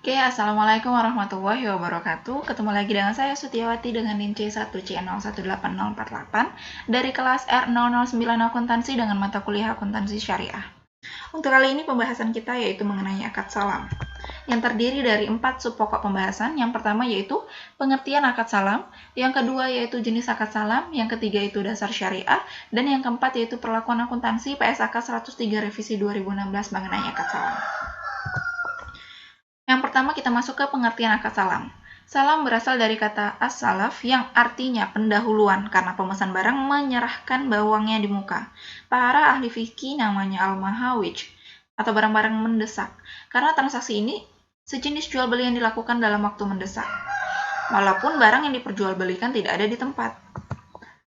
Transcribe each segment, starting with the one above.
Oke, Assalamualaikum warahmatullahi wabarakatuh. Ketemu lagi dengan saya Sutiawati dengan NIM C1C018048 dari kelas R009 Akuntansi dengan mata kuliah Akuntansi Syariah. Untuk kali ini pembahasan kita yaitu mengenai akad salam, yang terdiri dari 4 subpokok pembahasan. Yang pertama yaitu pengertian akad salam, yang kedua yaitu jenis akad salam, yang ketiga itu dasar syariah, dan yang keempat yaitu perlakuan akuntansi PSAK 103 revisi 2016 mengenai akad salam. Yang pertama kita masuk ke pengertian akad salam. Salam berasal dari kata as-salaf yang artinya pendahuluan karena pemesan barang menyerahkan bawangnya di muka. Para ahli fikih namanya al-mahawij atau barang-barang mendesak. Karena transaksi ini sejenis jual beli yang dilakukan dalam waktu mendesak. Walaupun barang yang diperjualbelikan tidak ada di tempat.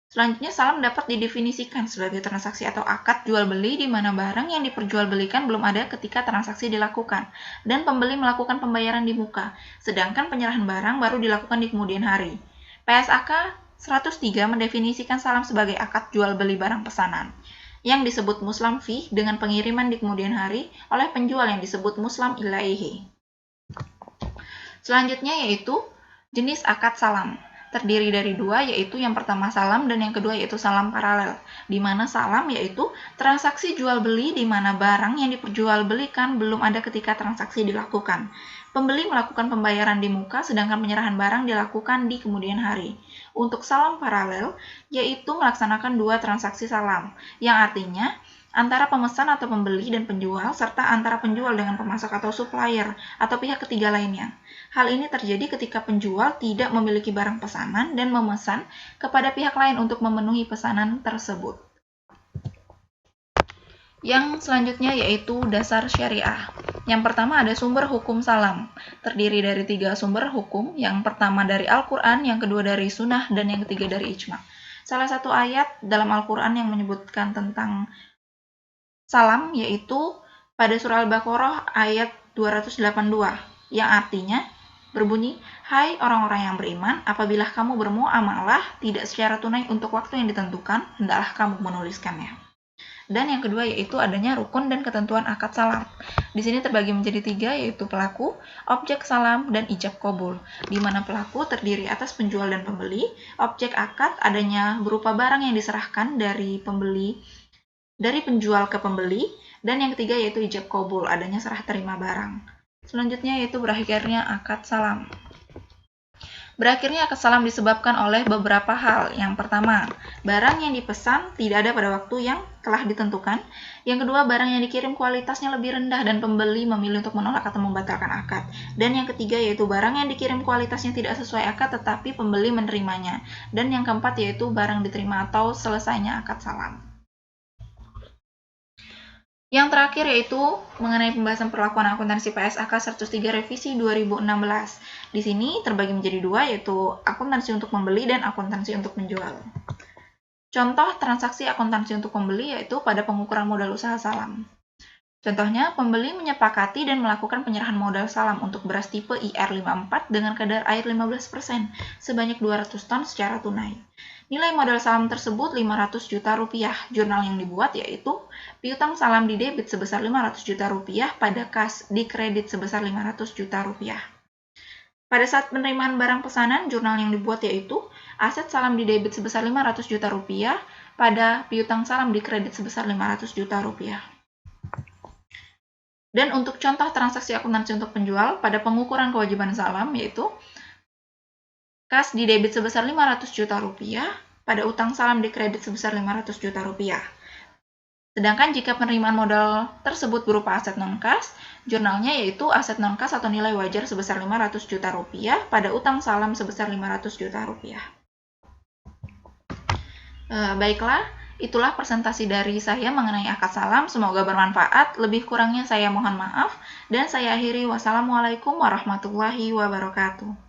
Selanjutnya, salam dapat didefinisikan sebagai transaksi atau akad jual beli di mana barang yang diperjualbelikan belum ada ketika transaksi dilakukan, dan pembeli melakukan pembayaran di muka, sedangkan penyerahan barang baru dilakukan di kemudian hari. PSAK 103 mendefinisikan salam sebagai akad jual beli barang pesanan, yang disebut muslam fih dengan pengiriman di kemudian hari oleh penjual yang disebut muslam ilaihi. Selanjutnya yaitu jenis akad salam. Terdiri dari dua, yaitu yang pertama salam dan yang kedua yaitu salam paralel. Di mana salam yaitu transaksi jual beli di mana barang yang diperjualbelikan belum ada ketika transaksi dilakukan. Pembeli melakukan pembayaran di muka sedangkan penyerahan barang dilakukan di kemudian hari. Untuk salam paralel yaitu melaksanakan dua transaksi salam, yang artinya antara pemesan atau pembeli dan penjual, serta antara penjual dengan pemasok atau supplier, atau pihak ketiga lainnya. Hal ini terjadi ketika penjual tidak memiliki barang pesanan dan memesan kepada pihak lain untuk memenuhi pesanan tersebut. Yang selanjutnya yaitu dasar syariah. Yang pertama ada sumber hukum salam, terdiri dari 3 sumber hukum, yang pertama dari Al-Quran, yang kedua dari Sunnah, dan yang ketiga dari Ijma. Salah satu ayat dalam Al-Quran yang menyebutkan tentang salam yaitu pada surah Al-Baqarah ayat 282 yang artinya berbunyi, "Hai orang-orang yang beriman, apabila kamu bermuamalah tidak secara tunai untuk waktu yang ditentukan, hendaklah kamu menuliskannya." Dan yang kedua yaitu adanya rukun dan ketentuan akad salam. Di sini terbagi menjadi 3 yaitu pelaku, objek salam, dan ijab kabul. Di mana pelaku terdiri atas penjual dan pembeli, objek akad adanya berupa barang yang diserahkan dari penjual ke pembeli, dan yang ketiga yaitu ijab kabul, adanya serah terima barang. Selanjutnya yaitu berakhirnya akad salam. Berakhirnya akad salam disebabkan oleh beberapa hal. Yang pertama, barang yang dipesan tidak ada pada waktu yang telah ditentukan. Yang kedua, barang yang dikirim kualitasnya lebih rendah dan pembeli memilih untuk menolak atau membatalkan akad. Dan yang ketiga yaitu barang yang dikirim kualitasnya tidak sesuai akad tetapi pembeli menerimanya. Dan yang keempat yaitu barang diterima atau selesainya akad salam. Yang terakhir yaitu mengenai pembahasan perlakuan akuntansi PSAK 103 revisi 2016. Di sini terbagi menjadi 2 yaitu akuntansi untuk membeli dan akuntansi untuk menjual. Contoh transaksi akuntansi untuk pembeli yaitu pada pengukuran modal usaha salam. Contohnya, pembeli menyepakati dan melakukan penyerahan modal salam untuk beras tipe IR54 dengan kadar air 15% sebanyak 200 ton secara tunai. Nilai modal salam tersebut 500 juta rupiah. Jurnal yang dibuat yaitu piutang salam di debit sebesar 500 juta rupiah pada kas di kredit sebesar 500 juta rupiah. Pada saat penerimaan barang pesanan, jurnal yang dibuat yaitu aset salam di debit sebesar 500 juta rupiah pada piutang salam di kredit sebesar 500 juta rupiah. Dan untuk contoh transaksi akuntansi untuk penjual pada pengukuran kewajiban salam yaitu kas di debit sebesar 500 juta rupiah pada utang salam di kredit sebesar 500 juta rupiah. Sedangkan jika penerimaan modal tersebut berupa aset non-kas, jurnalnya yaitu aset non-kas atau nilai wajar sebesar 500 juta rupiah pada utang salam sebesar 500 juta rupiah. Baiklah, itulah presentasi dari saya mengenai akad salam. Semoga bermanfaat. Lebih kurangnya saya mohon maaf. Dan saya akhiri. Wassalamualaikum warahmatullahi wabarakatuh.